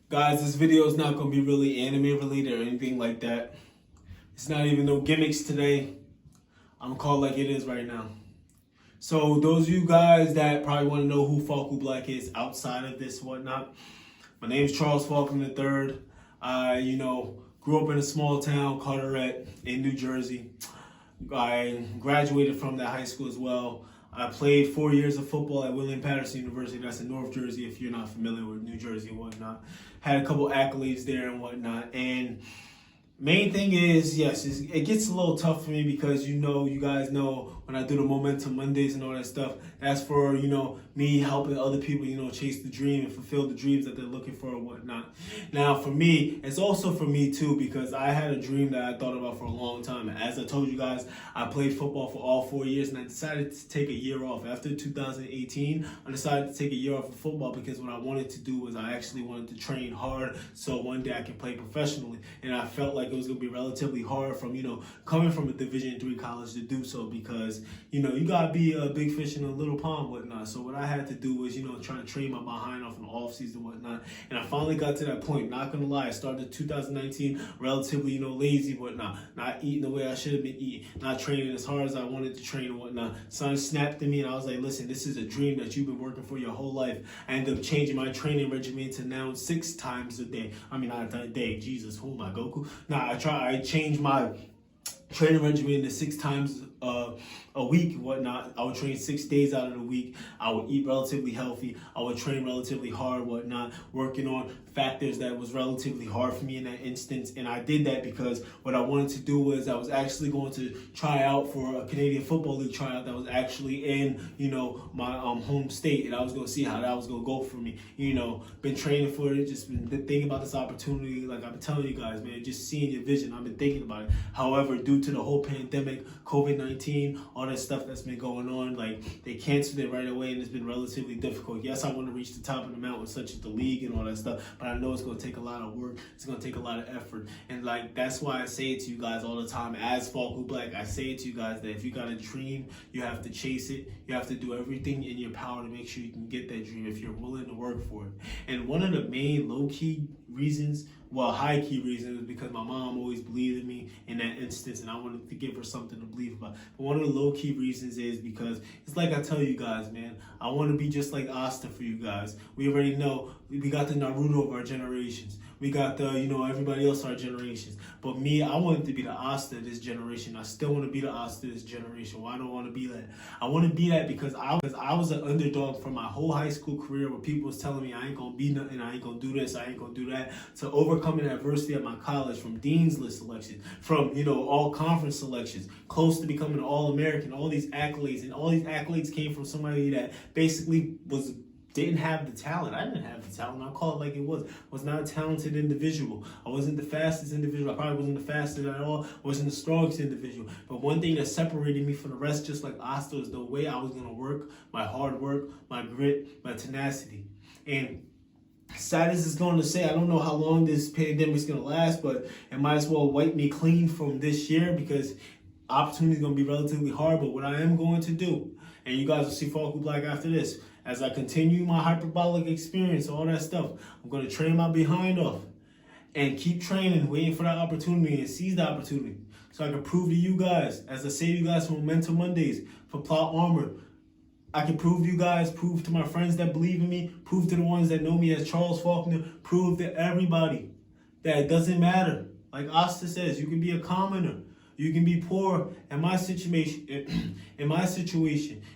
Guys, this video is not going to be really anime related or anything like that. It's not even no gimmicks today. I'm called like it is right now. So those of you guys that probably want to know who Falco Black is outside of this whatnot, my name is Charles Falcon III. I, grew up in a small town, Carteret, in New Jersey. I graduated from that high school as well. I played 4 years of football at William Patterson University. That's in North Jersey, if you're not familiar with New Jersey and whatnot. Had a couple accolades there and whatnot. And main thing is, yes, it gets a little tough for me because, you guys know when I do the Momentum Mondays and all that stuff, that's for, me helping other people, chase the dream and fulfill the dreams that they're looking for and whatnot. Now, for me, it's also for me too, because I had a dream that I thought about for a long time. As I told you guys, I played football for all 4 years and I decided to take a year off. After 2018, I decided to take a year off of football because what I wanted to do was I actually wanted to train hard so one day I can play professionally. And I felt like it was going to be relatively hard from, coming from a Division III college to do so because, you got to be a big fish in a little pond and whatnot. So what I had to do was, trying to train my behind off in the off season and whatnot. And I finally got to that point. Not going to lie, I started 2019 relatively, lazy and whatnot. Not eating the way I should have been eating. Not training as hard as I wanted to train and whatnot. Son snapped at me and I was like, listen, this is a dream that you've been working for your whole life. I ended up changing my training regimen to now 6 times a day. I mean, not a day. Jesus, who am I, Goku? Nah, I changed my training regimen to 6 times a week and whatnot. I would train 6 days out of the week. I would eat relatively healthy. I would train relatively hard, whatnot, working on factors that was relatively hard for me in that instance. And I did that because what I wanted to do was I was actually going to try out for a Canadian Football League tryout that was actually in, my home state. And I was going to see how that was going to go for me. Been training for it, just been thinking about this opportunity. Like I've been telling you guys, man, just seeing your vision. I've been thinking about it. However, due to the whole pandemic, COVID-19, all that stuff that's been going on, like they canceled it right away and it's been relatively difficult. Yes, I want to reach the top of the mountain such as the league and all that stuff, but I know it's going to take a lot of work. It's going to take a lot of effort. And like, that's why I say it to you guys all the time as Falco Black. I say it to you guys that if you got a dream, you have to chase it. You have to do everything in your power to make sure you can get that dream if you're willing to work for it. And one of the main low-key reasons, high-key reasons, is because my mom always believed in me in that instance and I wanted to give her something to believe about. But one of the low-key reasons is because it's like I tell you guys, man, I want to be just like Asta for you guys. We already know we got the Naruto of our generations. We got the, everybody else our generations. But me, I wanted to be the Asta of this generation. I still want to be the Asta of this generation. Why don't I want to be that? I want to be that because I was an underdog for my whole high school career where people was telling me I ain't going to be nothing, I ain't going to do this, I ain't going to do that, to overcoming adversity at my college from Dean's List selection, from, all conference selections, close to becoming an All-American, all these accolades. And all these accolades came from somebody that basically didn't have the talent. I didn't have the talent. I'll call it like it was. I was not a talented individual. I wasn't the fastest individual. I probably wasn't the fastest at all. I wasn't the strongest individual. But one thing that separated me from the rest, just like Asta, is the way I was going to work, my hard work, my grit, my tenacity. And sad as it's going to say, I don't know how long this pandemic is going to last, but it might as well wipe me clean from this year because opportunity is going to be relatively hard. But what I am going to do, and you guys will see Falco Black after this, as I continue my hyperbolic experience, all that stuff, I'm going to train my behind off and keep training, waiting for that opportunity and seize the opportunity so I can prove to you guys, as I say to you guys for Momentum Mondays, for Plot Armor, I can prove to you guys, prove to my friends that believe in me, prove to the ones that know me as Charles Faulkner, prove to everybody that it doesn't matter. Like Asta says, you can be a commoner. You can be poor. In my situation,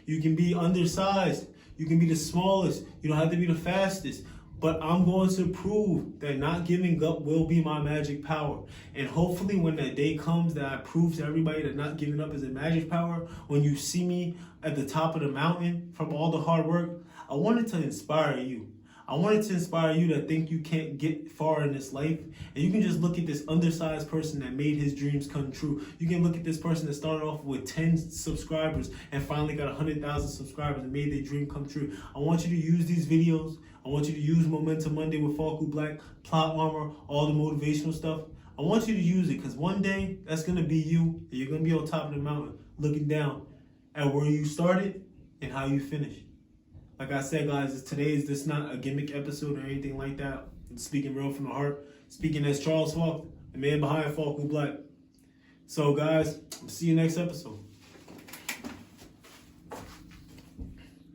you can be undersized. You can be the smallest. You don't have to be the fastest. But I'm going to prove that not giving up will be my magic power. And hopefully when that day comes that I prove to everybody that not giving up is a magic power, when you see me at the top of the mountain from all the hard work, I wanted to inspire you. I wanted to inspire you to think you can't get far in this life. And you can just look at this undersized person that made his dreams come true. You can look at this person that started off with 10 subscribers and finally got 100,000 subscribers and made their dream come true. I want you to use these videos. I want you to use Momentum Monday with Falco Black, Plot Armor, all the motivational stuff. I want you to use it because one day that's going to be you. And you're going to be on top of the mountain looking down at where you started and how you finished. Like I said, guys, this is not a gimmick episode or anything like that. I'm speaking real from the heart. Speaking as Charles Falk, the man behind Falk Who Black. So, guys, see you next episode.